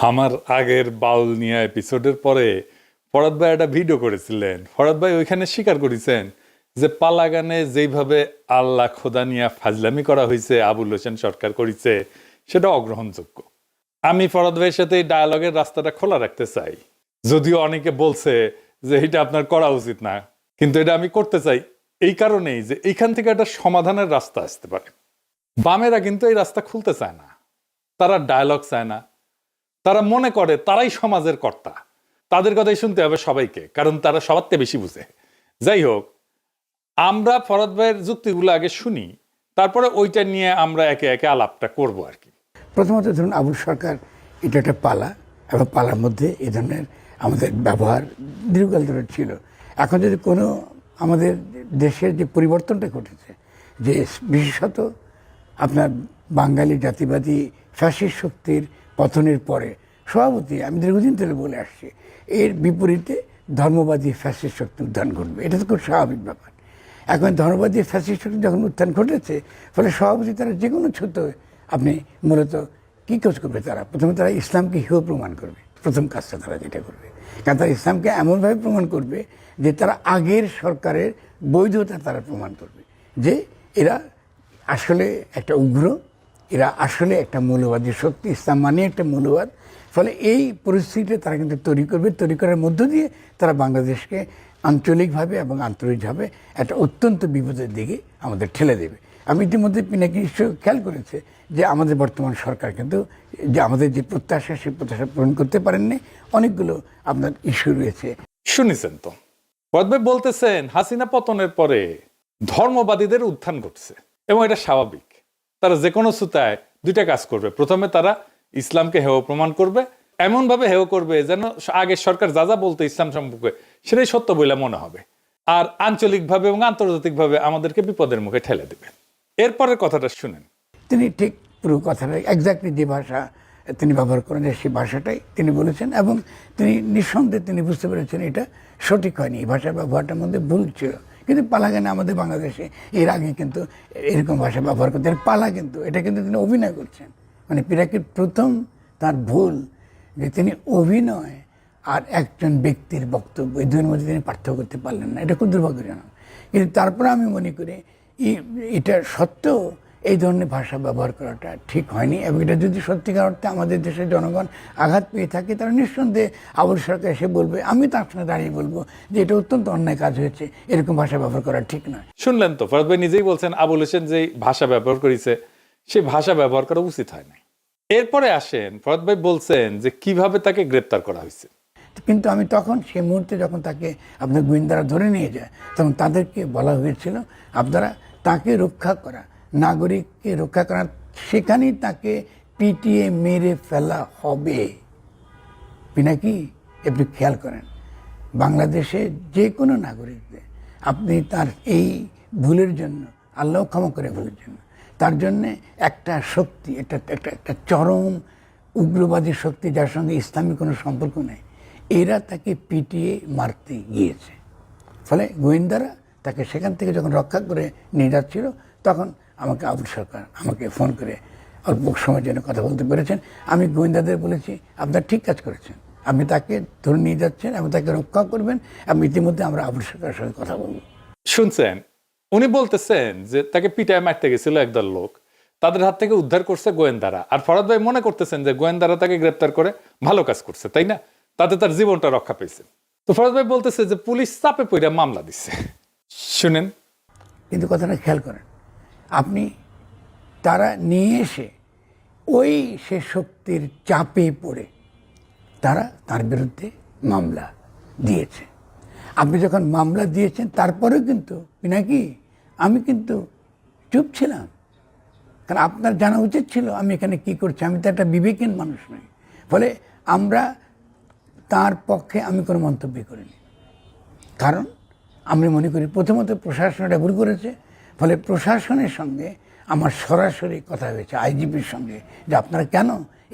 আমার আগের বাউল নিয়ে এপিসোডের পরে ফরাদ ভাই একটা ভিডিও করেছিলেন। ফরাদ ভাই ওইখানে স্বীকার করেছেন যে পালাগানে যেইভাবে আল্লাহ খোদা নিয়া ফাজলামি করা হয়েছে, আবুল হোসেন সরকার করেছে, সেটা অগ্রহণযোগ্য। আমি ফরাদ ভাইয়ের সাথে এই ডায়ালগের রাস্তাটা খোলা রাখতে চাই, যদিও অনেকে বলছে যে এটা আপনার করা উচিত না, কিন্তু এটা আমি করতে চাই এই কারণেই যে এইখান থেকে একটা সমাধানের রাস্তা আসতে পারে। বামেরা কিন্তু এই রাস্তা খুলতে চায় না, তারা ডায়ালগ চায় না, তারা মনে করে তারাই সমাজের কর্তা, তাদের কথাই শুনতে হবে সবাইকে, কারণ তারা সবার থেকে বেশি বুঝে। যাই হোক, আমরা ফরাদ ভাইয়ের যুক্তিগুলো আগে শুনি, তারপরে ওইটা নিয়ে আমরা একে একে আলাপটা করবো আর কি। প্রথমত ধরুন আবুল সরকার এটা একটা পালা, এবং পালার মধ্যে এই ধরনের আমাদের ব্যবহার দীর্ঘকাল ধরে ছিল। এখন যদি কোনো আমাদের দেশের যে পরিবর্তনটা ঘটেছে, যে বিশেষত আপনার বাঙালি জাতিবাদী ফ্যাসিস্ট শক্তির পতনের পরে স্বভাবতই আমি দীর্ঘদিন ধরে বলে আসছি, এর বিপরীতে ধর্মবাদী ফ্যাসিস্ট শক্তি উত্থান ঘটবে। এটা তো খুব স্বাভাবিক ব্যাপার। এখন ধর্মবাদী ফ্যাসিস্ট শক্তি যখন উত্থান ঘটেছে, ফলে স্বভাবতই তারা যে কোনো ছোট আপনি মূলত কী কাজ করবে, তারা প্রথমে তারা ইসলামকে হেয় প্রমাণ করবে। প্রথম কাজটা তারা যেটা করবে, কারণ তারা ইসলামকে এমনভাবে প্রমাণ করবে যে তারা আগের সরকারের বৈধতা তারা প্রমাণ করবে, যে এরা আসলে একটা উগ্র, এরা আসলে একটা মৌলবাদী শক্তি, ইসলাম মানে একটা মৌলবাদ। ফলে এই পরিস্থিতিতে তারা কিন্তু তৈরি করার মধ্য দিয়ে তারা বাংলাদেশকে আঞ্চলিকভাবে এবং আন্তরিকভাবে একটা অত্যন্ত বিপদের দিকে আমাদের ঠেলে দেবে। আমি ইতিমধ্যে পিনাকি নিশ্চয় খেয়াল করেছে যে আমাদের বর্তমান সরকার কিন্তু যে আমাদের যে প্রত্যাশা, সেই প্রত্যাশা পূরণ করতে পারেননি। অনেকগুলো আপনার ইস্যু রয়েছে। শুনেছেন তো, ফরাদ ভাই বলতেছেন হাসিনা পতনের পরে ধর্মবাদীদের উত্থান ঘটছে এবং এটা স্বাভাবিক। তারা যে কোনো সুতায় দুইটা কাজ করবে। প্রথমে তারা ইসলামকে হেয় প্রমাণ করবে, এমন ভাবে হেয় করবে যেন আগের সরকার যা যা বলতে ইসলাম সম্পর্কে সেটাই সত্য বলে মনে হবে, আর আঞ্চলিকভাবে এবং আন্তর্জাতিকভাবে আমাদেরকে বিপদের মুখে ঠেলে দেবে। এরপরের কথাটা শুনেন। তিনি ঠিক পুরো কথাটা এক্স্যাক্টলি যে ভাষা তিনি ব্যবহার করেন, সেই ভাষাটাই তিনি বলেছেন, এবং তিনি নিঃসন্দেহে তিনি বুঝতে পেরেছেন এটা সঠিক হয়নি, এই ভাষা ব্যবহারটার মধ্যে ভুল ছিল। কিন্তু পালাগানে আমাদের বাংলাদেশে এর আগে কিন্তু এরকম ভাষা ব্যবহার করতেন পালা, কিন্তু এটা কিন্তু তিনি অভিনয় করছেন। মানে পিনাকির প্রথম তার ভুল যে তিনি অভিনয় আর একজন ব্যক্তির বক্তব্য, এই দুইয়ের মধ্যে তিনি পার্থক্য করতে পারলেন না। এটা খুব দুর্ভাগ্যজনক। কিন্তু তারপরে আমি মনে করি এটা সত্ত্বেও এই ধরনের ভাষা ব্যবহার করাটা ঠিক হয়নি, এবং এটা যদি সত্যিকার অর্থে আমাদের দেশের জনগণ আঘাত পেয়ে থাকে, তারা নিঃসন্দেহে আবুল সরকার এসে বলবে, আমি তার সঙ্গে দাঁড়িয়ে বলবো যে এটা অত্যন্ত অন্যায় কাজ হয়েছে, এরকম ভাষা ব্যবহার করা ঠিক নয়। শুনলেন তো, ফরাদ ভাই নিজেই বলছেন আবুল হোসেন যে ভাষা ব্যবহার করেছে সেই ভাষা ব্যবহার করা উচিত হয় না। এরপরে আসেন, ফরাদ ভাই বলছেন যে কিভাবে তাকে গ্রেপ্তার করা হয়েছে। কিন্তু আমি তখন সেই মুহূর্তে যখন তাকে আপনার গোয়েন্দারা ধরে নিয়ে যায়, তখন তাদেরকে বলা হয়েছিল আপনারা তাকে রক্ষা করা, নাগরিককে রক্ষা করা, সেখানেই তাকে পিটিয়ে মেরে ফেলা হবে। পিনাকি একটু খেয়াল করেন, বাংলাদেশে যে কোনো নাগরিকদের আপনি তার এই ভুলের জন্য, আল্লাহ ক্ষমা করে ভুলের জন্য, তার জন্যে একটা শক্তি, একটা চরম উগ্রবাদী শক্তি, যার সঙ্গে ইসলামী কোনো সম্পর্ক নেই, এরা তাকে পিটিয়ে মারতে গিয়েছে। ফলে গোয়েন্দারা তাকে সেখান থেকে যখন রক্ষা করে নিয়ে যাচ্ছিল, তখন আমাকে আবুল সরকার আমাকে ফোন করে অল্প সময়ের জন্য কথা বলতে পেরেছেন। আমি গোয়েন্দাদের বলেছি, আপনারা ঠিক কাজ করেছেন, আপনি তাকে ধরে নিয়ে যাচ্ছেন এবং তাকে রক্ষা করবেন, এবং ইতিমধ্যে আমরা আবুল সরকারের সঙ্গে কথা বলব। শুনছেন, উনি বলতেছেন যে তাকে পিটায় মারতে গেছিল একদল লোক, তাদের হাত থেকে উদ্ধার করছে গোয়েন্দারা। আর ফরাদ ভাই মনে করতেছেন যে গোয়েন্দারা তাকে গ্রেপ্তার করে ভালো কাজ করছে, তাই না? তাতে তার জীবনটা রক্ষা পেয়েছে। তো ফরাদ ভাই বলতেছে যে পুলিশ চাপে পড়ে মামলা দিচ্ছে। শুনেন, কিন্তু কথাটা খেয়াল করেন, আপনি তারা নিয়ে এসে ওই সে শক্তির চাপে পড়ে তারা তার বিরুদ্ধে মামলা দিয়েছে। আপনি যখন মামলা দিয়েছেন, তারপরেও কিন্তু পিনাকি আমি কিন্তু চুপ ছিলাম, কারণ আপনার জানা উচিত ছিল আমি এখানে কি করছি। আমি তো একটা বিবেকহীন মানুষ নই, ফলে আমরা তার পক্ষে আমি কোনো মন্তব্য করিনি। কারণ আমি মনে করি প্রথমত প্রশাসন এটা ভুল করেছে। ফলে প্রশাসনের সঙ্গে আমার সরাসরি কথা হয়েছে, আইজিপির সঙ্গে, যে আপনারা কেন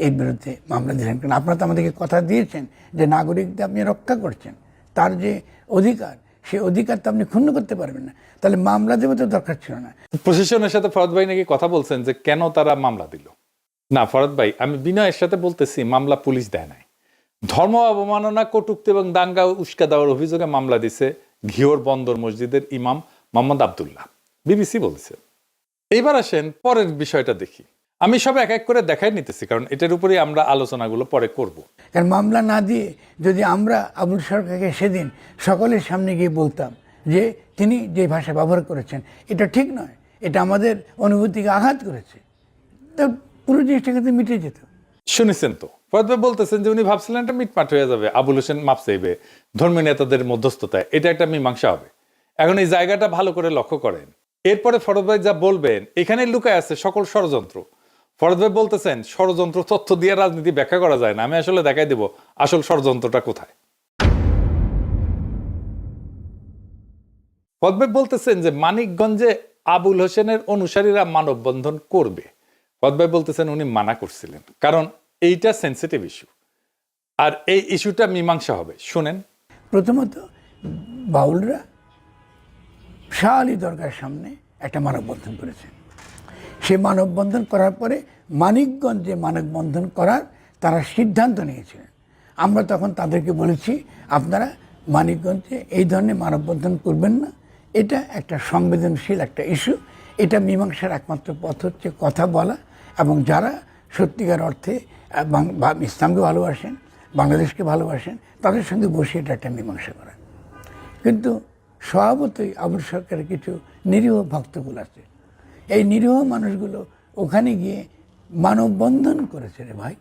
এর বিরুদ্ধে মামলা দিয়েছেন, কারণ আপনারা তো আমাদেরকে কথা দিয়েছেন যে নাগরিকদের আপনি রক্ষা করছেন, তার যে অধিকার, সেই অধিকার তো আপনি ক্ষুণ্ণ করতে পারবেন না, তাহলে মামলা দেবে তো দরকার ছিল না। প্রশাসনের সাথে ফরাদ ভাই নাকি কথা বলছেন যে কেন তারা মামলা দিল। না ফরাদ ভাই, আমি বিনয়ের সাথে বলতেছি মামলা পুলিশ দেয় নাই। ধর্ম অবমাননা, কটূক্তি এবং দাঙ্গা উস্কা দেওয়ার অভিযোগে মামলা দিছে ঘিওর বন্দর মসজিদের ইমাম মোহাম্মদ আব্দুল্লাহ, বিবিসি বলছে। এইবার আসেন পরের বিষয়টা দেখি। আমি সব এক এক করে দেখাই নিতেছি, কারণ এটার উপরেই আমরা আলোচনাগুলো পরে করব। কারণ মামলা না দিয়ে যদি আমরা আবুল সরকারকে সেদিন সকলের সামনে গিয়ে বলতাম যে তিনি যে ভাষা ব্যবহার করেছেন এটা ঠিক নয়, এটা আমাদের অনুভূতিকে আঘাত করেছে, তো পুরো জিনিসটা কিন্তু মিটে যেত। শুনেছেন তো, ফরাদ ভাই বলতেছেন যে উনি ভাবছিলেন এটা মিটমাট হয়ে যাবে, আবুল হোসেন মাপ চাইবে ধর্মীয় নেতাদের মধ্যস্থতায়, এটা একটা মীমাংসা হবে। এখন এই জায়গাটা ভালো করে লক্ষ্য করেন। এরপরে ফরাদ ভাই যা বলবেন এখানে লুকায় আছে সকল ষড়যন্ত্র। ফরাদ ভাই বলতেছেন ষড়যন্ত্র তথ্য দিয়ে রাজনীতি ব্যাখ্যা করা যায় না। আমি আসলে দেখাই দেব আসল ষড়যন্ত্রটা কোথায়। ফরাদ ভাই বলতেছেন যে মানিকগঞ্জে আবুল হোসেনের অনুসারীরা মানববন্ধন করবে। ফরাদ ভাই বলতেছেন উনি মানা করছিলেন, কারণ এইটা সেন্সিটিভ ইস্যু, আর এই ইস্যুটা মীমাংসা হবে। শুনেন। প্রথমত বাউলরা শাহ আলী দরগার সামনে একটা মানববন্ধন করেছেন। সে মানববন্ধন করার পরে মানিকগঞ্জে মানববন্ধন করার তারা সিদ্ধান্ত নিয়েছিলেন। আমরা তখন তাদেরকে বলেছি আপনারা মানিকগঞ্জে এই ধরনের মানববন্ধন করবেন না, এটা একটা সংবেদনশীল একটা ইস্যু, এটা মীমাংসার একমাত্র পথ হচ্ছে কথা বলা, এবং যারা সত্যিকার অর্থে ইসলামকে ভালোবাসেন, বাংলাদেশকে ভালোবাসেন, তাদের সঙ্গে বসে এটা একটা মীমাংসা করা। কিন্তু স্বভাবতই আবুল সরকারের কিছু নিরীহ ভক্তগুলো আছে, এই নিরীহ মানুষগুলো ওখানে গিয়ে মানববন্ধন করেছে রে ভাই।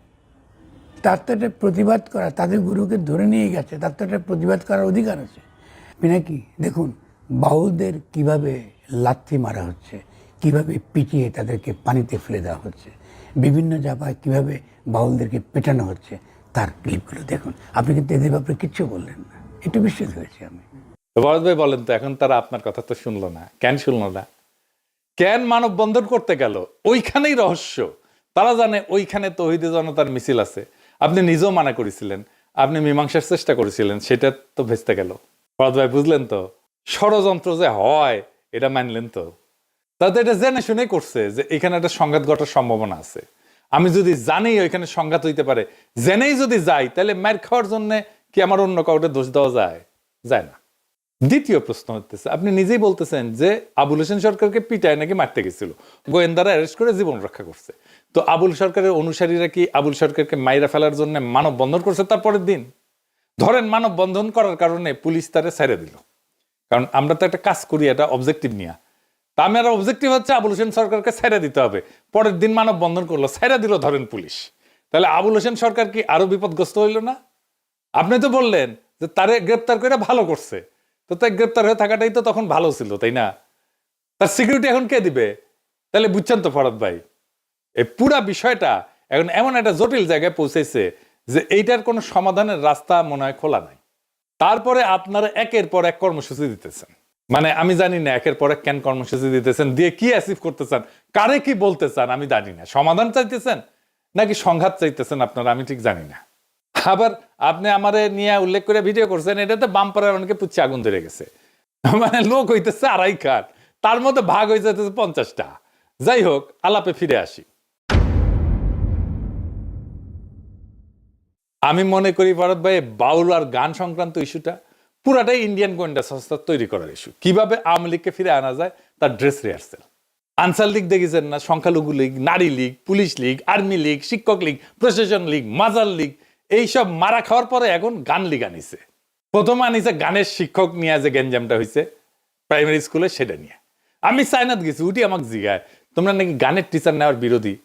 তার তো একটা প্রতিবাদ করা, তাদের গুরুকে ধরে নিয়ে গেছে, তার তো একটা প্রতিবাদ করার অধিকার আছে নাকি? দেখুন বাউলদের কিভাবে লাথি মারা হচ্ছে, কিভাবে পিটিয়ে তাদেরকে পানিতে ফেলে দেওয়া হচ্ছে, বিভিন্ন জায়গায় কিভাবে বাউলদেরকে পেটানো হচ্ছে, তার ক্লিপগুলো দেখুন। আপনি কিন্তু এদের ব্যাপারে কিচ্ছু বললেন না, একটু বিস্মিত হয়েছি আমি। ভরত ভাই বলেন তো, এখন তারা আপনার কথা তো শুনলো না, কেন শুনলো না? কেন মানববন্ধন করতে গেল? ওইখানেই রহস্য। তারা জানে ওইখানে তৌহিদে জনতার মিছিল আছে, আপনি নিজেও মানা করেছিলেন, আপনি মীমাংসার চেষ্টা করেছিলেন, সেটা তো ভেস্তে গেল। ভরত ভাই বুঝলেন তো, ষড়যন্ত্র যে হয় এটা মানলেন তো। তাতে এটা জেনে শুনে করছে যে এখানে একটা সংঘাত ঘটার সম্ভাবনা আছে। আমি যদি জানি ওইখানে সংঘাত হইতে পারে, জেনেই যদি যাই, তাহলে মার খাওয়ার জন্য কি আমার অন্য কাউকে দোষ দেওয়া যায়? যায় না। দ্বিতীয় প্রশ্ন হচ্ছে, আপনি নিজেই বলতেছেন যে আবুল হোসেন সরকারকে পিটায় নাকি মারতে গেছিল, গোয়েন্দারা অ্যারেস্ট করে জীবন রক্ষা করছে। তো আবুল সরকারের অনুসারীরা কি আবুল সরকারকে মাইরা ফেলার জন্য মানববন্ধন করছে তার পরের দিন? ধরেন মানববন্ধন করার কারণে পুলিশ তারে ছেড়ে দিল, কারণ আমরা তো একটা কাজ করি, এটা অবজেক্টিভ নিয়ে। তা আমার অবজেক্টিভ হচ্ছে আবুল হোসেন সরকারকে ছেড়ে দিতে হবে। পরের দিন মানববন্ধন করলো, ছেড়ে দিল ধরেন পুলিশ, তাহলে আবুল হোসেন সরকার কি আরো বিপদগ্রস্ত হইল না? আপনি তো বললেন যে তারে গ্রেপ্তার করে ভালো করছে, তো তাই গ্রেপ্তার হয়ে থাকাটাই তো তখন ভালো ছিল, তাই না? তার সিকিউরিটি এখন কে দিবে? তাহলে বুঝছেন তো ফরাদ ভাই, এই পুরা বিষয়টা এখন এমন একটা জটিল জায়গায় পৌঁছেছে যে এইটার কোনো সমাধানের রাস্তা মনে হয় খোলা নাই। তারপরে আপনারা একের পর এক কর্মসূচি দিতেছেন, মানে আমি জানি না একের পর এক কেন কর্মসূচি দিতেছেন, দিয়ে কি অ্যাচিভ করতে চান, কারে কি বলতে চান আমি জানি না। সমাধান চাইতেছেন নাকি সংঘাত চাইতেছেন আপনারা, আমি ঠিক জানি না। আবার আপনি আমারে নিয়ে উল্লেখ করে ভিডিও করছেন, এটাতে বাম্পারের অনেকে পুচ্ছে আগুন ধরে গেছে, মানে লোক হইতেছে 2.5 কাঠ, তার মধ্যে ভাগ হয়ে যেতেছে 50টা। যাই হোক, আলাপে ফিরে আসি। আমি মনে করি ভারত ভাই, বাউল আর গান সংক্রান্ত ইস্যুটা পুরাটাই ইন্ডিয়ান গোয়েন্দা সংস্থা তৈরি করার ইস্যু। কিভাবে আওয়ামী লীগকে ফিরে আনা যায় তার ড্রেস রিহার্সেল। আনসার লীগ দেখেছেন না, সংখ্যালঘু লীগ, নারী লীগ, পুলিশ লীগ, আর্মি লীগ, শিক্ষক লীগ, প্রশাসন লীগ, মাজার লীগ, এইসব মারা খাওয়ার পরে এখন গান লীগ আনিছে। প্রথম আনিছে গানের শিক্ষক নিয়ে, যে গ্যাঞ্জামটা হয়েছে প্রাইমারি স্কুলে, সেটা নিয়ে। আমি চায়নাত গেছি, উঠি আমাকে জিগায় তোমরা নাকি গানের টিচার নেওয়ার বিরোধী।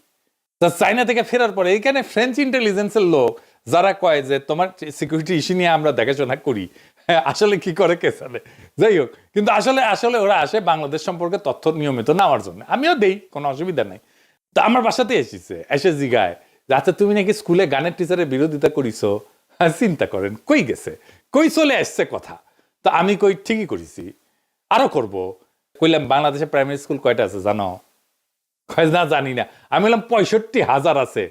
তা চায়না থেকে ফেরার পরে এখানে ফ্রেঞ্চ ইন্টেলিজেন্সের লোক যারা কয় যে তোমার সিকিউরিটি ইস্যু নিয়ে আমরা দেখাশোনা করি, আসলে কি করে কে জানে। যাই হোক, কিন্তু আসলে আসলে ওরা আসে বাংলাদেশ সম্পর্কে তথ্য নিয়মিত নেওয়ার জন্য। আমিও দেই, কোনো অসুবিধা নাই। তো আমার বাসাতে এসেছে, এসে জিগায় আচ্ছা তুমি নাকি স্কুলে গানের টিচারের বিরোধিতা করিছো। চিন্তা করেন কই গেছে, কই চলে আসছে কথা। তা আমি কই ঠিকই করেছি, আরো করব। কইলাম বাংলাদেশে প্রাইমারি স্কুল কয়টা আছে জানো? না জানি না। আমি বললাম 65,000 আছে।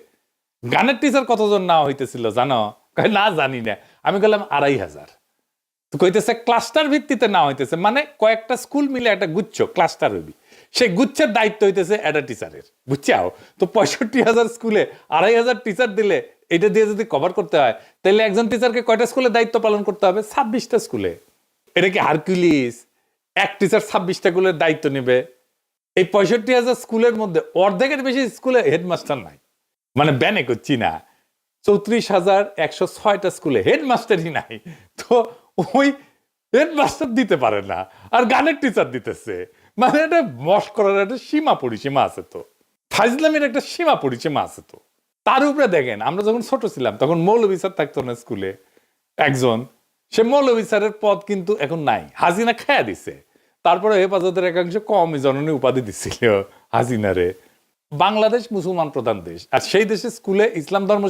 গানের টিচার কতজন নেওয়া হইতেছিল জানো? না জানি না। আমি বললাম 2,500। তো কইতেছে ক্লাস্টার ভিত্তিতে না হইতেছে, মানে কয়েকটা স্কুল মিলে একটা গুচ্ছ ক্লাস্টার হইবি, সেই গুচ্ছের দায়িত্ব হইতেছে একটা টিচারের, বুঝছাও? তো 65,000 স্কুলে 2,500 টিচার দিলে এটা দিয়ে যদি কভার করতে হয়, তাহলে একজন টিচারকে কয়টা স্কুলে দায়িত্ব পালন করতে হবে? 26টা স্কুলে। এটা কি হারকিউলিস? এক টিচার 26টা স্কুলের দায়িত্ব নেবে? এই 65,000 স্কুলের মধ্যে অর্ধেকের বেশি স্কুলে হেডমাস্টার নাই, মানে ব্যানে করছি না, 34,106টা স্কুলে হেডমাস্টারই নাই। তো ওই হেডমাস্টার দিতে পারে না, আর গানের টিচার দিতেছে, মানে এটা মস্করার একটা সীমা পরিসীমা আছে, তো ফাজলামের একটা সীমা পরিসীমা আছে। তো তার উপরে দেখেন, আমরা যখন ছোট ছিলাম তখন মৌলভী স্যার থাকতো না স্কুলে একজন, সে মৌলভী স্যারের পদ কিন্তু এখন নাই, হাসিনা খায়া দিছে। তারপরে হেফাজতের একাংশ কওমি জননী উপাধি দিছিল হাসিনারে। বাংলাদেশ মুসলমান প্রধান দেশ, আর সেই দেশে স্কুলে ইসলাম ধর্ম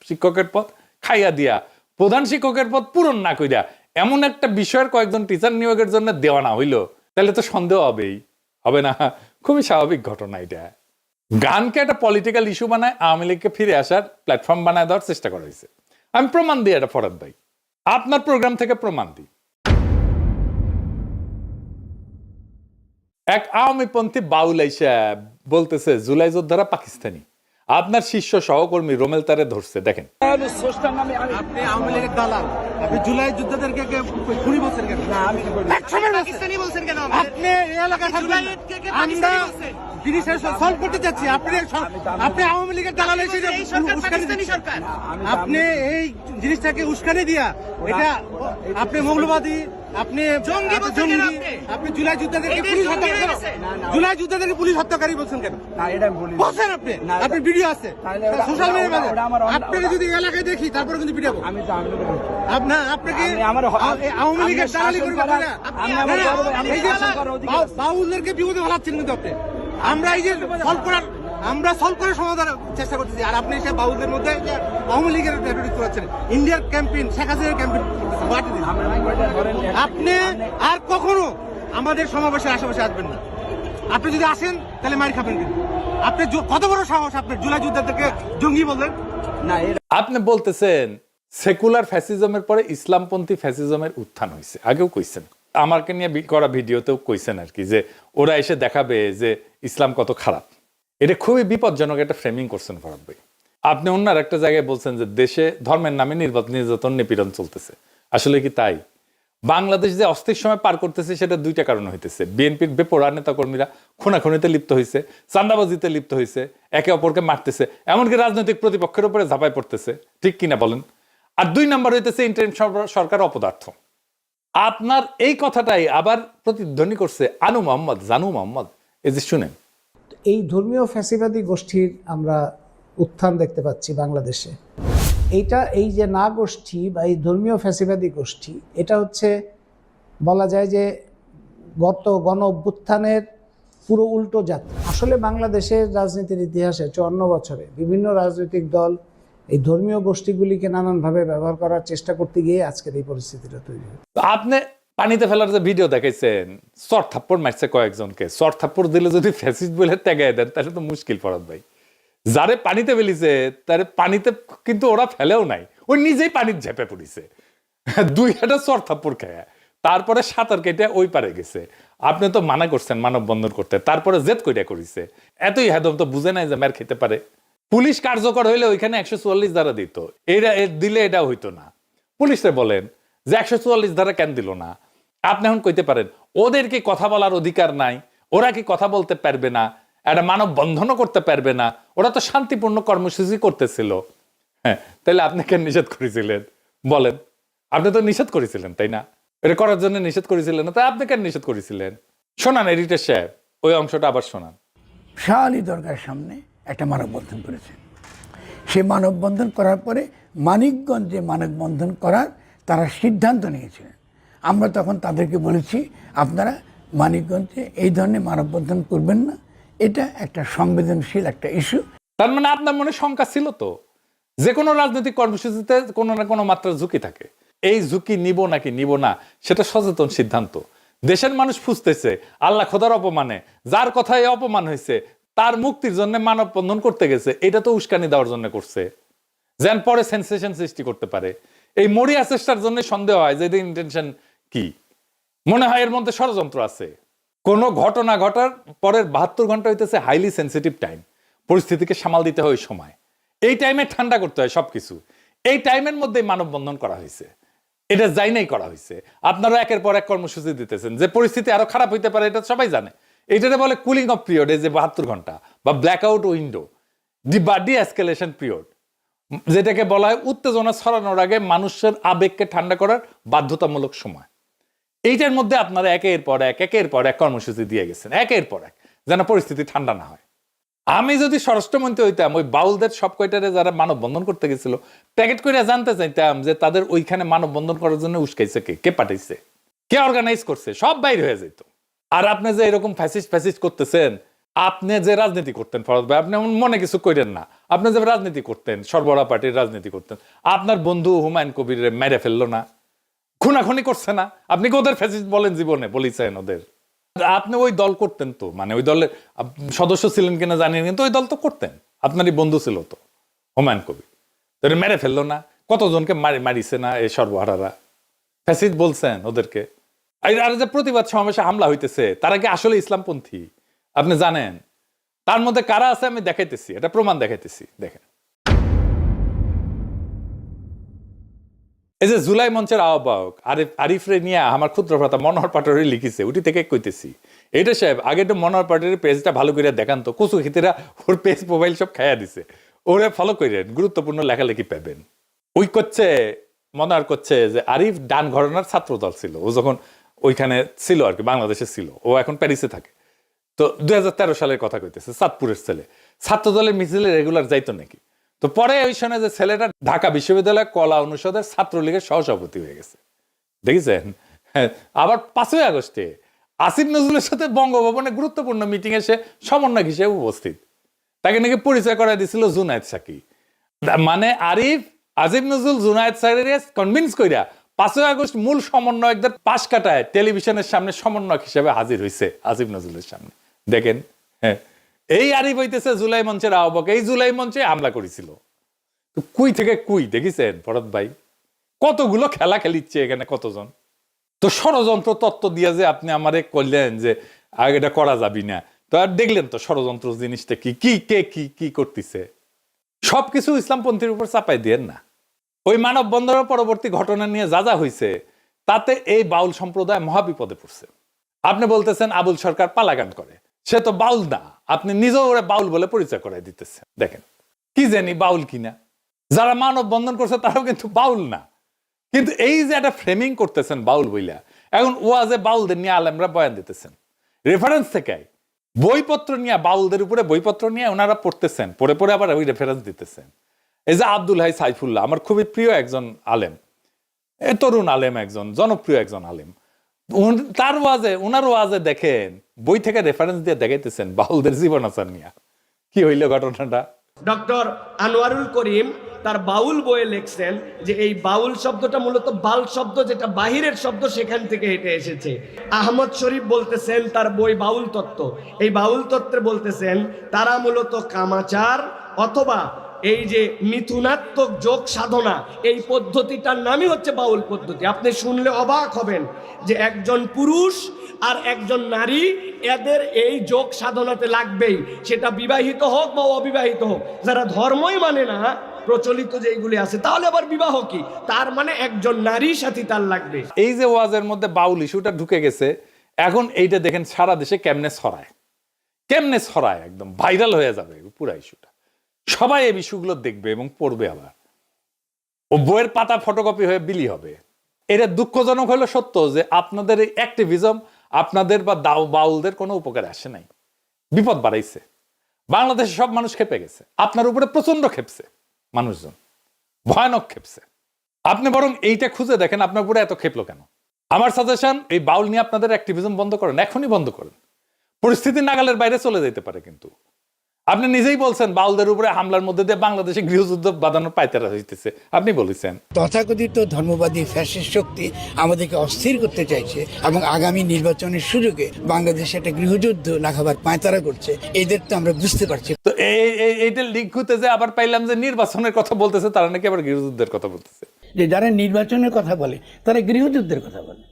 শিক্ষকের পদ খাইয়া দিয়া, প্রধান শিক্ষকের পদ পূরণ না কইরা এমন একটা বিষয়ের কয়েকজন টিচার নিয়োগের জন্য দেওয়া না হইলো, তাহলে তো সন্দেহ হবেই, হবে না? খুবই স্বাভাবিক ঘটনা এটা। গানকে একটা পলিটিক্যাল ইস্যু বানায় আওয়ামী লীগকে ফিরে আসার প্ল্যাটফর্ম বানায় দেওয়ার চেষ্টা করা হয়েছে। আমি প্রমাণ দিই এটা, ফরাদ ভাই, আপনার প্রোগ্রাম থেকে প্রমাণ দিই। এক আওয়ামীপন্থী বাউল আইসা বলতেছে জুলাই যোদ্ধারা পাকিস্তানি, আপনার শিষ্য সহকর্মী রোমেল তারে ধরছে। দেখেন, আপনি আওয়ামী লীগের দালাল, আপনি জুলাই যোদ্ধাদেরকে খুনি বলছেন কেন? পাকিস্তানি বলছেন কেন? আপনি এই এলাকায় থাকবেন না। আমরা জিনিসটা সলভ করতে চাচ্ছি, আপনি আওয়ামী লীগের দালাল এসে এটা এই সরকার উস্কানি পাকিস্তানি দিচ্ছেন। সরকার। আপনি এই জিনিসটাকে উস্কানি দিয়া এটা আপনি মৌলবাদী, আপনি জঙ্গি বলছেন কেন আপনি? আপনি জুলাই যোদ্ধাদেরকে এই দেশ পুলিশ জঙ্গি হয়ে হত্যা গেছে। জুলাই যোদ্ধাদেরকে পুলিশ হত্যাকারী বলছেন কেন? না, এটা আমি বলি। বলছেন আপনি, না, আপনি ভিডিও আছে তাহলে ওটা- সোশ্যাল ওটা- মিডিয়ায় ওটা আমার অন্য- আপনাকে যদি এলাকায় দেখি তারপরে কিন্তু পিটাবো। আমি তো আমি তো- আপনার আপনাকে আপনি আমার- আওয়ামী লীগের আপনি দালালি শাসন করে করার- বাচ্চারা। আপনি না, আমার না, বড় ভাই, এই যে শাসন করার অধিকার আছে। বাউলদেরকে বিপদে ফেলাচ্ছেন কিন্তু আপনি। আমরা এই যে সলভ করার সমাধান চেষ্টা করতেছি, আর আপনি সে বাউলদের মধ্যে যে আওয়ামী লীগের রেটরিক করাচ্ছেন, ইন্ডিয়ার ক্যাম্পেইন, শেখ হাসিনার ক্যাম্পেইন করতেছেন, বাদ দিন। আপনি আর কখনো আমাদের সমাবেশের আশেপাশে আসবেন না। আপনি যদি আসেন তাহলে মার খাবেন কিন্তু। আপনি কত বড় সাহস আপনার জুলাই যোদ্ধাদেরকে জঙ্গি বললেন? না, এটা আপনি বলতেছেন সেকুলার ফ্যাসিজমের পরে ইসলামপন্থী ফ্যাসিজমের উত্থান হয়েছে, আগেও কইছেন, আমাকে নিয়ে করা ভিডিওতেও কইছেন আর কি, যে ওরা এসে দেখাবে যে ইসলাম কত খারাপ। এটা খুবই বিপজ্জনক একটা ফ্রেমিং করছেন ফরাদ ভাই। আপনি অন্য একটা জায়গায় বলছেন যে দেশে ধর্মের নামে নির্যাতন নিপীড়ন চলতেছে, আসলে কি তাই? বাংলাদেশ যে অস্থির সময় পার করতেছে সেটা দুইটা কারণ হইতেছে। বিএনপির বেপরোয়া নেতাকর্মীরা খুনাখুনিতে লিপ্ত হয়েছে, চাঁদাবাজিতে লিপ্ত হয়েছে, একে অপরকে মারতেছে, এমনকি রাজনৈতিক প্রতিপক্ষের উপরে ঝাঁপায় পড়তেছে, ঠিক কিনা বলেন? আর দুই নাম্বার হইতেছে ইন্টারিম সরকার অপদার্থ। আপনার এই কথাটাই আবার প্রতিধ্বনি করছে আনু মোহাম্মদ, জানু মোহাম্মদ, এই যে শুনেন। এই ধর্মীয় ফ্যাসিবাদী গোষ্ঠীর আমরা উত্থান দেখতে পাচ্ছি বাংলাদেশে। এই যে না গোষ্ঠী বা এই ধর্মীয় ফ্যাসিবাদী গোষ্ঠী, এটা হচ্ছে বলা যায় যে গণ অভ্যুত্থানের পুরো উল্টো যাত্রা। আসলে বাংলাদেশের রাজনীতির ইতিহাসে 54 বছরে বিভিন্ন রাজনৈতিক দল এই ধর্মীয় গোষ্ঠীগুলিকে নানানভাবে ব্যবহার করার চেষ্টা করতে গিয়ে আজকের এই পরিস্থিতিটা তৈরি হয়। আপনি পানিতে ফেলার যে ভিডিও দেখাইছেন, চর থাপ্পড় মারছে কয়েকজনকে, চর থাপ্পড় দিলে যদি ফ্যাসিস্ট বলে ত্যাগায় দেন তাহলে তো মুশকিল ফরাদ ভাই। যারে পানিতে ফেলিছে তারে পানিতে কিন্তু ওরা ফেলেও নাই, ওই নিজেই পানির ঝেপে পড়িছে, দুই হাজার চর থাপ্পড় খেয়ে, তারপরে সাঁতার কেটে ওই পারে গেছে। আপনি তো মানা করছেন মানববন্ধন করতে, তারপরে জেদ কইটা করিছে। এতই হেদম তো বুঝে নাই যে মের খেতে পারে। পুলিশ কার্যকর হইলে ওইখানে 144 ধারা দিত, দিলে এটা হইতো না। পুলিশে বলেন যে 144 ধারা কেন দিল না? আপনি এখন কইতে পারেন ওদের কি কথা বলার অধিকার নাই, ওরা কি কথা বলতে পারবে না, একটা মানববন্ধনও করতে পারবে না, ওরা তো শান্তিপূর্ণ কর্মসূচি করতেছিল। হ্যাঁ, তাহলে আপনি কেন নিষেধ করেছিলেন বলেন? আপনি তো নিষেধ করেছিলেন, তাই না? এটা করার জন্য নিষেধ করেছিলেন না, তাই আপনি কেন নিষেধ করেছিলেন? শোনান এডিটর সাহেব, ওই অংশটা আবার শোনান। শাহ আলী দরগার সামনে একটা মানববন্ধন করেছেন। সে মানববন্ধন করার পরে মানিকগঞ্জে মানববন্ধন করার তারা সিদ্ধান্ত নিয়েছিলেন। আমরা তখন তাদেরকে বলেছি আপনারা মানিকগঞ্জে এই ধরনের মানববন্ধন করবেন না, এটা একটা সংবেদনশীল একটা ইস্যু। তার মানে আপনার মনে শঙ্কা ছিল তো, যে কোনো রাজনৈতিক কর্মসূচিতে কোনো না কোনো মাত্রার ঝুঁকি থাকে। এই ঝুঁকি নিব নাকি নিব না সেটা সচেতন সিদ্ধান্ত। দেশের মানুষ ফুসতেছে আল্লাহ খোদার অপমানে, যার কথায় অপমান হয়েছে তার মুক্তির জন্য মানববন্ধন করতে গেছে, এটা তো উস্কানি দেওয়ার জন্য করছে, যেন পরে সেন্সেশন সৃষ্টি করতে পারে। এই মরিয়া চেষ্টার জন্য সন্দেহ হয় যে ইন্টেনশন কি, মনে হয় এর মধ্যে ষড়যন্ত্র আছে। কোন ঘটনা ঘটার পরের 72 ঘন্টা হইতেছে হাইলি সেন্সিটিভ টাইম, পরিস্থিতিকে সামাল দিতে হয় ওই সময়, এই টাইমে ঠান্ডা করতে হয় সবকিছু। এই টাইমের মধ্যে মানববন্ধন করা হয়েছে, এটা যাই নাই করা হয়েছে। আপনারা একের পর এক কর্মসূচি দিতেছেন, যে পরিস্থিতি আরো খারাপ হইতে পারে এটা সবাই জানে। এইটাতে বলে কুলিং অফ পিরিয়ড, এই যে 72 ঘন্টা বা ব্ল্যাক আউট উইন্ডো বা ডি এসকেলেশন পিরিয়ড, যেটাকে বলা হয় উত্তেজনা ছড়ানোর আগে মানুষের আবেগকে ঠান্ডা করার বাধ্যতামূলক সময়। এইটার মধ্যে আপনারা একের পর এক কর্মসূচি দিয়ে গেছেন, একের পর এক, যেন পরিস্থিতি ঠান্ডা না হয়। আমি যদি স্বরাষ্ট্রমন্ত্রী হইতাম, ওই বাউলদের সব কয়টারে যারা মানববন্ধন করতে গেছিল প্যাকেট করে জানতে চাইতাম যে তাদের ওইখানে মানববন্ধন করার জন্য উস্কাইছে কে পাঠাইছে, কে অর্গানাইজ করছে, সব বাইরে হয়ে যেত। আর আপনি যে এরকম ফ্যাসিস্ট করতেছেন, আপনি যে রাজনীতি করতেন ফরদ ভাই, আপনি মনে কিছু কইরেন না, আপনি যে রাজনীতি করতেন, সর্বরা পার্টির রাজনীতি করতেন, আপনার বন্ধু হুমায়ুন কবির মেরে ফেললো না, খুনাখুনি করছে না? আপনি কি ওদের ফ্যাসিস্ট বলেন? জীবনে বলিছেন ওদের? আপনি ওই দল করতেন তো, মানে ওই দলের সদস্য ছিলেন কিনা জানি না, কিন্তু ওই দল তো করতেন, আপনারই বন্ধু ছিল তো হুমায়ুন কবির, তো মেরে ফেললো না? কতজনকে মারিছে না এই সর্বহারারা? ফ্যাসিস্ট বলছেন ওদেরকে? আর যে প্রতিবাদ সমাবেশে হামলা হইতেছে, তারা কি আসলে ইসলামপন্থী আপনি জানেন? তার মধ্যে কারা আছে আমি দেখাইতেছি, এটা প্রমাণ দেখাইতেছি, দেখেন। এই যে জুলাই মঞ্চের আহ্বায়ক আরিফরে নিয়ে আমার ক্ষুদ্র ভ্রাতা মনোহর পাটোয়ারি লিখিছে, উঠি থেকে কইতেছি, এইটা সাহেব আগে তো মনোহর পাটোয়ারির পেজটা ভালো করে দেখান তো, কচু খিতেরা ওর পেজ মোবাইল সব খাইয়া দিছে, ওরে ফলো করেন, গুরুত্বপূর্ণ লেখালেখি পাবেন। ওই করছে, মনোহর করছে যে আরিফ ডান ঘরানার ছাত্র দল ছিল, ও যখন ওইখানে ছিল আর কি, বাংলাদেশে ছিল, ও এখন প্যারিসে থাকে। তো 2013 সালের কথা কইতেছে, চাঁদপুরের ছেলে, ছাত্র দলের মিছিলে রেগুলার যাইতো নাকি। তো পরে ওই সময় যে ছেলেটা ঢাকা বিশ্ববিদ্যালয় কলা অনুষদের ছাত্রলীগের সহসভাপতি হয়ে গেছে, দেখেছেন? হ্যাঁ, আবার 5ই আগস্টে আসিফ নজরুলের সাথে বঙ্গভবনে গুরুত্বপূর্ণ মিটিং এ সে সমন্বয়ক হিসেবে উপস্থিত, তাকে নাকি পরিচয় করা দিয়েছিল জুনায়েদ সাকি। মানে আরিফ আসিফ নজরুল জুনায়েদ সাকিকে কনভিন্স কইরা 5ই আগস্ট মূল সমন্বয়কদের পাশ কাটায় টেলিভিশনের সামনে সমন্বয়ক হিসেবে হাজির হয়েছে আসিফ নজরুলের সামনে। দেখেন, হ্যাঁ, এই আরিফ হইতেছে জুলাই মঞ্চের আহ্বায়ক, এই জুলাই মঞ্চে হামলা করেছিল। কুই থেকে কুই, দেখেছেন ফরদ ভাই? কতগুলো খেলা খেলিচ্ছে এখানে, কতজন। তো ষড়যন্ত্র তত্ত্ব দিয়ে যে আপনি আমারে করলেন যে এটা করা যাবি না, তো আর দেখলেন তো ষড়যন্ত্র জিনিসটা কি, কে কি করতেছে। সবকিছু ইসলামপন্থীর উপর চাপাই দিয়েন না। ওই মানববন্ধনের পরবর্তী ঘটনা নিয়ে যা হয়েছে, তাতে এই বাউল সম্প্রদায় মহাবিপদে পড়ছে। আপনি বলতেছেন আবুল সরকার পালাগান করে, সে তো বাউল না, আপনি নিজেও ওরা বাউল বলে পরিচয় করাই দিতেছেন। দেখেন কি জানি বাউল কিনা, যারা মানববন্ধন করছে তারাও কিন্তু বাউল না, কিন্তু এই যে একটা ফ্রেমিং করতেছেন বাউল বইলা, এখন ওয়াজে বাউলদের নিয়ে আলেমরা বয়ান দিতেছেন, রেফারেন্স থেকে বইপত্র নিয়ে, বাউলদের উপরে বইপত্র নিয়ে ওনারা পড়তেছেন, পড়ে আবার ওই রেফারেন্স দিতেছেন। এই যে আব্দুল হাই সাইফুল্লাহ, আমার খুবই প্রিয় একজন আলেম, তরুণ আলেম, একজন জনপ্রিয় একজন আলেম, তার ওয়াজে, ওনার ওয়াজে দেখেন বই থেকে রেফারেন্স দিয়ে দেখাইতেছেন বাউলদের জীবন আচার নিয়ে। কি হইল ঘটনাটা? ডক্টর আনোয়ারুল করিম তার বাউল বইয়ে লিখছেন যে এই বাউল শব্দটা মূলত বাল শব্দ, যেটা বাহিরের শব্দ, সেখান থেকে হেঁটে এসেছে। আহমদ শরীফ বলতেছেন তার বই বাউল তত্ত্ব, এই বাউল তত্ত্বে বলতেছেন তারা মূলত কামাচার অথবা এই যে মিথুনাত্মক যোগ সাধনা, এই পদ্ধতিটার নামই হচ্ছে বাউল পদ্ধতি। আপনি শুনলে অবাক হবেন যে একজন পুরুষ আর একজন নারী, এদের এই যোগ সাধনাতে লাগবেই, সেটা বিবাহিত হোক বা অবিবাহিত হোক। যারা ধর্মই মানে না, প্রচলিত যেগুলি আছে, তাহলে আবার বিবাহ কি, তার মানে একজন নারীর সাথে তার লাগবে। এই যে ওয়াজের মধ্যে বাউল ইস্যুটা ঢুকে গেছে, এখন এইটা দেখেন সারা দেশে কেমনে ছড়ায়, একদম ভাইরাল হয়ে যাবে পুরা ইস্যুটা। সবাই এই ইস্যুগুলো দেখবে এবং পড়বে, আবার ও বইয়ের পাতা ফটোকপি হয়ে বিলি হবে। এটা দুঃখজনক হলো সত্য যে আপনাদের এই অ্যাক্টিভিজম আপনাদের বা বাউলদের কোনো উপকারে আসে নাই, বিপদ বাড়াইছে। বাংলাদেশে সব মানুষ খেপে গেছে, আপনার উপরে প্রচন্ড খেপছে মানুষজন, ভয়ানক খেপছে। আপনি বরং এইটা খুঁজে দেখেন আপনার উপরে এত খেপলো কেন। আমার সাজেশন, এই বাউল নিয়ে আপনাদের অ্যাক্টিভিজম বন্ধ করেন, এখনই বন্ধ করেন। পরিস্থিতি নাগালের বাইরে চলে যেতে পারে। কিন্তু আপনি নিজেই বলছেন বাউলদের উপরে হামলার মধ্যে দিয়ে বাংলাদেশে গৃহযুদ্ধ বাঁধানোর পায়তারা হইতেছে, আপনি বলেছেন। তথাকথিত ধর্মবাদী ফ্যাসিস্ট শক্তি আমাদেরকে অস্থির করতে চাইছে এবং আগামী নির্বাচনের সুযোগে বাংলাদেশে একটা গৃহযুদ্ধ লাগাবার পায়তারা করছে, এদের তো আমরা বুঝতে পারছি। তো এইটা লিঙ্ক হতে যে আবার পাইলাম যে নির্বাচনের কথা বলতেছে, তারা নাকি আবার গৃহযুদ্ধের কথা বলতেছে। যে যারা নির্বাচনের কথা বলে তারা গৃহযুদ্ধের কথা বলে।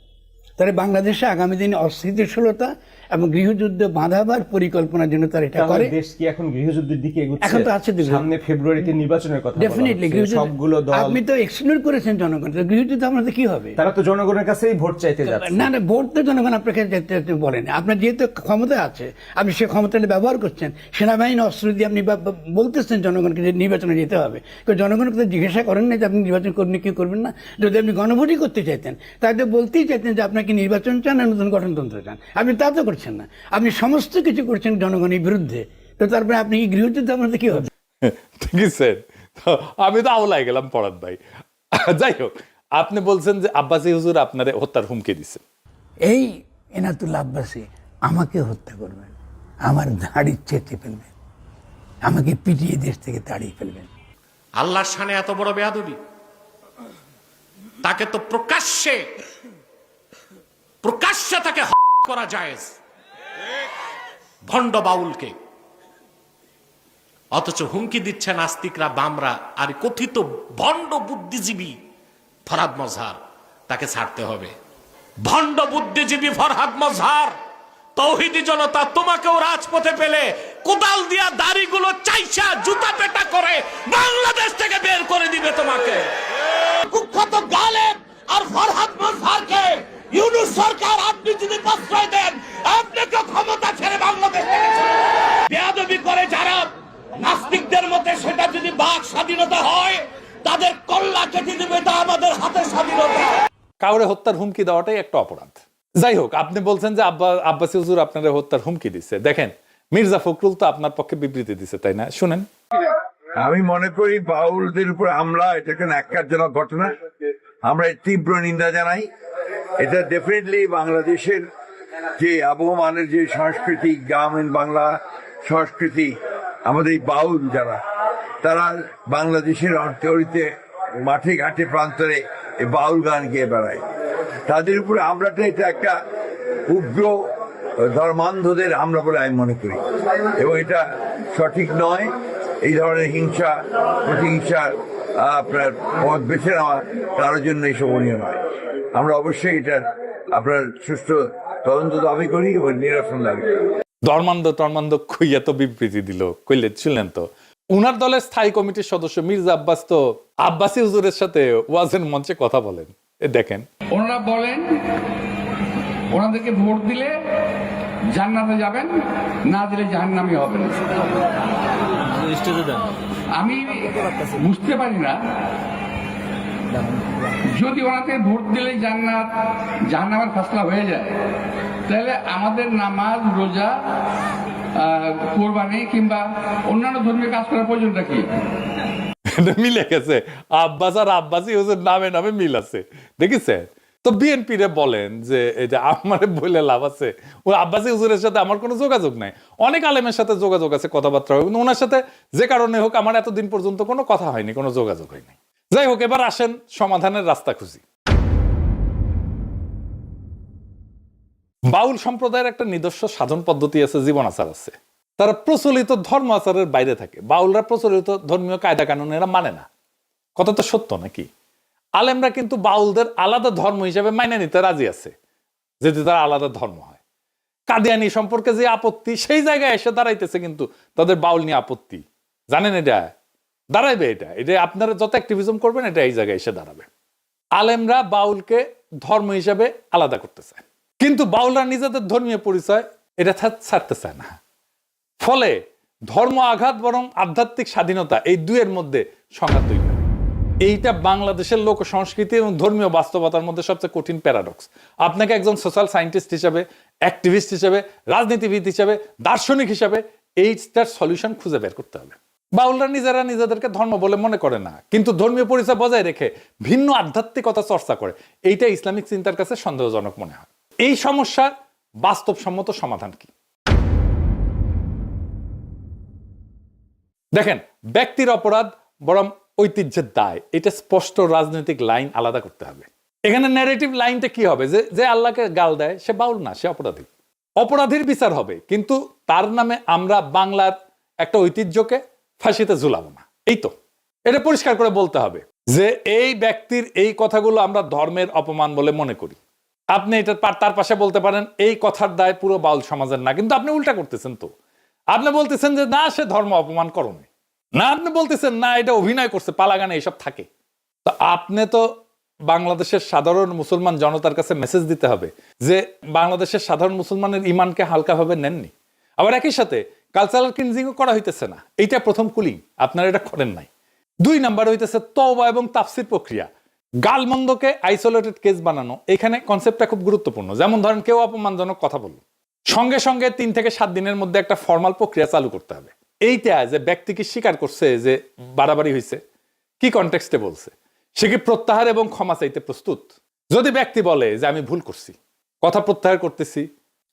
তারা বাংলাদেশে আগামী দিনে অস্থিতিশীলতা এবং গৃহযুদ্ধ বাঁধাবার পরিকল্পনার জন্য তারা এটা করে। দেশ কি এখন গৃহযুদ্ধের দিকে এগুচ্ছে? এখন তো আছে সামনে ফেব্রুয়ারিতে নির্বাচনের কথা বলা ডেফিনেটলি হচ্ছে। সবগুলো দল, আপনি তো এক্সক্লুড করেছেন জনগণ, তো গৃহযুদ্ধ আমাদের কি হবে? তারা তো জনগণের কাছেই ভোট চাইতে যাচ্ছে। না না, ভোট তো জনগণ আপনাকে বলেন। আপনার যেহেতু ক্ষমতা আছে, আপনি সে ক্ষমতাটা ব্যবহার করছেন, সেনাবাহিনী অস্ত্র দিয়ে আপনি বলতেছেন জনগণকে যে নির্বাচনে যেতে হবে। কিন্তু জনগণকে তো জিজ্ঞাসা করেন না যে আপনি নির্বাচন করবেন কি করবেন না। যদি আপনি গণভোটই করতে চাইতেন তাহলে বলতেই চাইতেন যে আপনাকে নির্বাচন চান আর নতুন গঠনতন্ত্র চান। আপনি তা তো করছেন না, আপনি সমস্ত কিছু করছেন জনগণের বিরুদ্ধে। তো তারপরে আপনি কি গৃহযুদ্ধ আপনাদের কি হবে? ঠিক আছে, আমি তো আওলাই গেলাম ফরহাদ ভাই। যাই হোক, আপনি বলছেন যে আব্বাসী হুজুর আপনারে হত্যার হুমকি দিছে। এই এনাতুল্লাহ আব্বাসী আমাকে হত্যা করবেন, আমার দাড়ি চেটে ফেলবেন, আমাকে পিটিয়ে দেশ থেকে তাড়িয়ে ফেলবেন। আল্লাহর শানে এত বড় বেয়াদবি, তাকে তো প্রকাশ্যে তাকে করা যায় ভণ্ড বাউলকে, অথচ হুমকি দিচ্ছে নাস্তিকরা, বামরা আর কথিত ভণ্ড বুদ্ধিজীবী ফরহাদ মজহার, তাকে ছাড়তে হবে। ভণ্ড বুদ্ধিজীবী ফরহাদ মজহার, তৌহিদি জনতা তোমাকেও রাজপথে পেলে কোদাল দিয়া দাড়িগুলো চাইছা জুতা পেটা করে বাংলাদেশ থেকে বের করে দিবে তোমাকে। কুখ্যাত গালেব আর ফরহাদ মজহারকে ইউনূস সরকার আপনি যদি প্রশ্রয় দেন, আপনাকে ক্ষমতা ছেড়ে বাংলাদেশ থেকে বেয়াদবি করে যারা নাস্তিকদের মতে, সেটা যদি বাক স্বাধীনতা হয় তাদের কল্লা কেটে দিবে, তা আমাদের হাতের স্বাধীনতা। কাউরে হত্যার হুমকি দেওয়াটাই একটা অপরাধ। যাই হোক, আপনি বলছেন যে আব্বাসী হুজুর আপনারা হত্যার হুমকি দিচ্ছে। দেখেন, মির্জা ফখরুল তো আপনার পক্ষে বিবৃতি দিচ্ছে, তাই না? শুনেন। আমি মনে করি বাউলদের উপর হামলা এটা একটা ন্যাক্কারজনক ঘটনা। আমরা এর তীব্র নিন্দা জানাই। এটা ডেফিনেটলি বাংলাদেশের যে আবহমানের যে সংস্কৃতি, গ্রামীণ বাংলা সংস্কৃতি, আমাদের এই বাউল যারা, তারা বাংলাদেশের অর্থনীতিতে মাঠে ঘাটে প্রান্তরে এই বাউল গান গেয়ে বেড়ায়। তাদের উপরে হামলাটা এটা একটা উগ্র ধর্মান্ধদের হামলা বলে আমি মনে করি, এবং এটা সঠিক নয়। এই ধরনের হিংসা প্রতিহিংসার আপনার পথ বেছে নেওয়া কারোর জন্য শোভনীয় নয়। আমরা অবশ্যই এটার আপনার সুষ্ঠু তদন্ত দাবি করি এবং নিরসন দাবি করি। ধর্মান্ধ কইয়া তো বিবৃতি দিল, কইলে ছিলেন তো। উনার দলের স্থায়ী কমিটির সদস্য মির্জা আব্বাস তো আব্বাসী হুজুরের সাথে ওয়াজের মঞ্চে কথা বলেন। দেখেন, ওনারা বলেন ওনাদেরকে ভোট দিলে জান্নাতে যাবেন, না দিলে জাহান্নামে হবেন। আমি বুঝতে পারি না, যদি ওনাকে ভোট দিলে জাহান্নামের ফয়সালা হয়ে যায়, তাহলে আমাদের নামাজ, রোজা, কোরবানি কিংবা অন্যান্য ধর্মীয় কাজ করার প্রয়োজনটা কি? মিলে গেছে, আব্বাস আর আব্বাসী হুজুর নামে নামে মিল আছে, দেখেছে? তো বিএনপি রে বলেন যে এটা আমারে বলে লাভ আছে, ও আব্বাসী হুজুরের সাথে আমার কোনো যোগাযোগ নাই। অনেক আলেমের সাথে যোগাযোগ আছে, কথাবার্তা হয়, কিন্তু ওনার সাথে যে কারণে হোক আমার এতদিন পর্যন্ত কোনো কথা হয়নি, কোনো যোগাযোগ হয়নি। যাই হোক, এবার আসেন সমাধানের রাস্তা খুঁজি। বাউল সম্প্রদায়ের একটা নিজস্ব সাধন পদ্ধতি আছে, জীবন আচার আছে। তারা প্রচলিত ধর্ম আচারের বাইরে থাকে। বাউলরা প্রচলিত ধর্মীয় কায়দা কানুন এরা মানে না। কথা তো সত্য নাকি? আলেমরা কিন্তু বাউলদের আলাদা ধর্ম হিসেবে মাইনে নিতে রাজি আছে, যদি তারা আলাদা ধর্ম হয়। কাদিয়ানি সম্পর্কে যে আপত্তি, সেই জায়গায় এসে দাঁড়াইতেছে কিন্তু তাদের বাউল নিয়ে আপত্তি। জানেন, এটা দাঁড়াইবে, এটা আপনারা যত অ্যাক্টিভিজম করবেন এটা এই জায়গায় এসে দাঁড়াবে। আলেমরা বাউলকে ধর্ম হিসেবে আলাদা করতে চায়, কিন্তু বাউলরা নিজেদের ধর্মীয় পরিচয় এটা ছাড়তে চায় না। ফলে ধর্ম আঘাত বরং আধ্যাত্মিক স্বাধীনতা, এই দুইয়ের মধ্যে সংঘাত তৈরি হয়। এইটা বাংলাদেশের লোক সংস্কৃতি এবং ধর্মীয় বাস্তবতার মধ্যে সবচেয়ে কঠিন প্যারাডক্স। আপনাকে একজন সোশ্যাল সায়েন্টিস্ট হিসাবে, অ্যাক্টিভিস্ট হিসাবে, রাজনীতিবিদ হিসাবে, দার্শনিক হিসাবে এইটার সলিউশন খুঁজে বের করতে হবে। বাউলরা নিজেরা নিজেদেরকে ধর্ম বলে মনে করে না, কিন্তু ধর্মীয় পরিচয় বজায় রেখে ভিন্ন আধ্যাত্মিকতা চর্চা করে। এইটা ইসলামিক চিন্তার কাছে সন্দেহজনক মনে হয়। এই সমস্যার বাস্তবসম্মত সমাধান কি? দেখেন, ব্যক্তির অপরাধ বরং ঐতিহ্যের দায়, এটা স্পষ্ট রাজনৈতিক লাইন আলাদা করতে হবে। এখানে ন্যারেটিভ লাইনটা কি হবে? যে আল্লাহকে গাল দেয় সে বাউল না, সে অপরাধী। অপরাধীর বিচার হবে, কিন্তু তার নামে আমরা বাংলার একটা ঐতিহ্যকে ফাঁসিতে ঝুলাবো না। এই তো, এটা পরিষ্কার করে বলতে হবে। যে এই ব্যক্তির এই কথাগুলো আমরা ধর্মের অপমান বলে মনে করি। আপনি এটা তার পাশে বলতে পারেন এই কথার দায় পুরো বাউল সমাজের না, কিন্তু আপনি উল্টা করতেছেন। তো আপনি বলতেছেন যে না, সে ধর্ম অপমান করনি, না আপনি বলতেছেন না এটা অভিনয় করছে, পালাগানে এইসব থাকে। তো আপনি তো বাংলাদেশের সাধারণ মুসলমান জনতার কাছে মেসেজ দিতে হবে যে বাংলাদেশের সাধারণ মুসলমানের ইমানকে হালকাভাবে নেননি। আবার একই সাথে কালচারাল ক্লিনজিংও করা হইতেছে না, এইটা প্রথম কুলিং, আপনারা এটা করেন নাই। 2 নাম্বার হইতেছে তওবা এবং তাফসির প্রক্রিয়া। গালমন্দকে আইসোলেটেড কেস বানানো, এখানে কনসেপ্টটা খুব গুরুত্বপূর্ণ। যেমন ধরেন কেউ অপমানজনক কথা বলল, সঙ্গে সঙ্গে 3 থেকে 7 দিনের মধ্যে একটা ফর্মাল প্রক্রিয়া চালু করতে হবে। এইটা যে ব্যক্তি কি স্বীকার করছে যে বাড়াবাড়ি হয়েছে, কি কনটেক্সটে বলছে, সে কি প্রত্যাহার এবং ক্ষমা চাইতে প্রস্তুত। যদি ব্যক্তি বলে যে আমি ভুল করছি, কথা প্রত্যাহার করতেছি,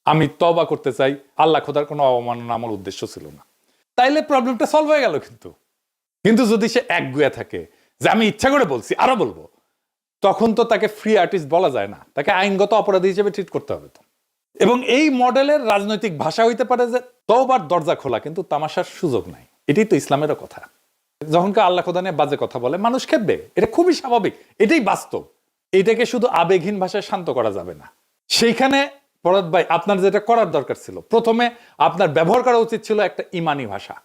আমি তওবা করতে চাই, আল্লাহ খোদার কোনো অবমাননা আমার উদ্দেশ্য ছিল না, তাইলে প্রবলেমটা সলভ হয়ে গেল। কিন্তু যদি সে একগুয়া থাকে যে আমি ইচ্ছা করে বলছি, আরো বলবো, তখন তো তাকে ফ্রি আর্টিস্ট বলা যায় না, তাকে আইনগত অপরাধী হিসেবে ট্রিট করতে হবে। তো এবং এই মডেলের রাজনৈতিক ভাষা হইতে পারে যে তওবার দরজা খোলা, কিন্তু তামাশার সুযোগ নাই। এটাই তো ইসলামেরও কথা। যখন কেউ আল্লাহ খোদা নিয়ে বাজে কথা বলে, মানুষ খেপবে, এটা খুবই স্বাভাবিক, এটাই বাস্তব। এটাকে শুধু আবেগহীন ভাষায় শান্ত করা যাবে না। সেইখানে ফরহাদ ভাই আপনার যেটা করার দরকার ছিল, প্রথমে আপনার ব্যবহার করা উচিত ছিল একটা ইমানি ভাষা।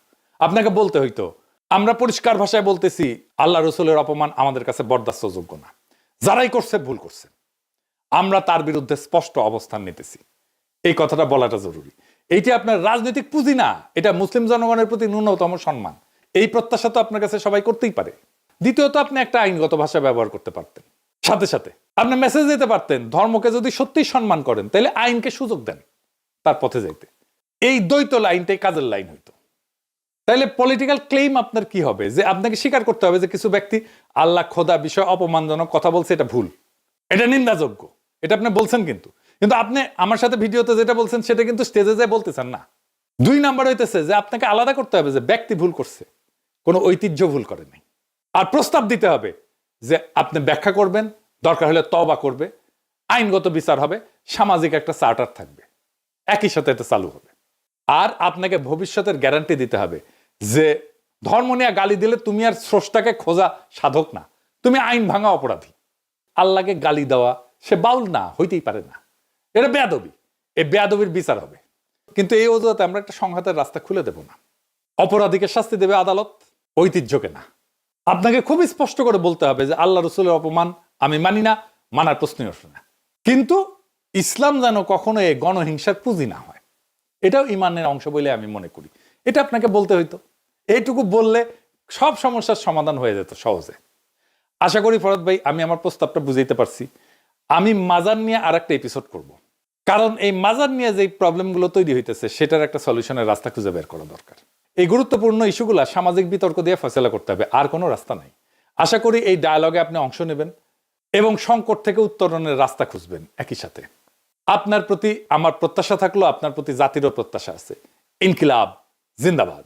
আপনাকে বলতে হইতো আমরা পরিষ্কার ভাষায় বলতেছি আল্লাহ রসুলের অপমান আমাদের কাছে বরদাস্তযোগ্য না, যারাই করছে ভুল করছে, আমরা তার বিরুদ্ধে স্পষ্ট অবস্থান নিতেছি। এই কথাটা বলাটা জরুরি। এইটা আপনার রাজনৈতিক পুঁজি না, এটা মুসলিম জনগণের প্রতি ন্যূনতম সম্মান। এই প্রত্যাশা তো আপনার কাছে সবাই করতেই পারে। দ্বিতীয়ত, আপনি একটা আইনগত ভাষা ব্যবহার করতে পারতেন। সাথে সাথে আপনি মেসেজ দিতে পারতেন, ধর্মকে যদি সত্যিই সম্মান করেন তাহলে আইনকে সুযোগ দেন তার পথে যাইতে। এই দ্বৈত লাইনটাই কাজের লাইন হইতো। তাইলে পলিটিক্যাল ক্লেম আপনার কি হবে, যে আপনাকে স্বীকার করতে হবে যে কিছু ব্যক্তি আল্লাহ খোদা বিষয়ে অপমানজনক কথা বলছে, এটা ভুল, এটা নিন্দাযোগ্য, এটা আপনি বলছেন। কিন্তু আপনি আমার সাথে ভিডিওতে যেটা বলছেন সেটা কিন্তু স্টেজে যায় বলতেছেন না। 2 নাম্বার হইতেছে যে আপনাকে আলাদা করতে হবে যে ব্যক্তি ভুল করছে, কোনো ঐতিহ্য ভুল করে নাই। আর প্রস্তাব দিতে হবে যে আপনি ব্যাখ্যা করবেন, দরকার হলে তওবা করবে, আইনগত বিচার হবে, সামাজিক একটা চার্টার থাকবে, একই সাথে এটা চালু হবে। আর আপনাকে ভবিষ্যতের গ্যারান্টি দিতে হবে যে ধর্ম নিয়ে গালি দিলে তুমি আর স্রষ্টাকে খোঁজা সাধক না, তুমি আইন ভাঙা অপরাধী। আল্লাহকে গালি দেওয়া সে বাউল না, হইতেই পারে না, এটা বেয়াদবি। এই বেয়াদবির বিচার হবে। কিন্তু এই অজুহাতে আমরা একটা সংঘাতের রাস্তা খুলে দেব না। অপরাধীকে শাস্তি দেবে আদালত, ঐতিহ্যকে না। আপনাকে খুবই স্পষ্ট করে বলতে হবে যে আল্লাহ রসুলের অপমান আমি মানি না, মানার প্রশ্নই ওঠে না। কিন্তু ইসলাম যেন কখনো এই গণহিংসার পুঁজি না হয়, এটাও ইমানের অংশ বলে আমি মনে করি। এটা আপনাকে বলতে হইতো। এইটুকু বললে সব সমস্যার সমাধান হয়ে যেত সহজে। আশা করি ফরহাদ ভাই আমি আমার প্রস্তাবটা বুঝাইতে পারছি। আমি মাজার নিয়ে আর একটা এপিসোড করব, কারণ এই মাজার নিয়ে যে প্রবলেমগুলো তৈরি হইতেছে সেটার একটা সলিউশনের রাস্তা খুঁজে বের করা দরকার। এই গুরুত্বপূর্ণ ইস্যুগুলা সামাজিক বিতর্ক দিয়ে ফয়সালা করতে হবে, আর কোনো রাস্তা নাই। আশা করি এই ডায়ালগে আপনি অংশ নেবেন এবং সংকট থেকে উত্তরণের রাস্তা খুঁজবেন। একই সাথে আপনার প্রতি আমার প্রত্যাশা থাকলো, আপনার প্রতি জাতিরও প্রত্যাশা আছে। ইনকিলাব জিন্দাবাদ।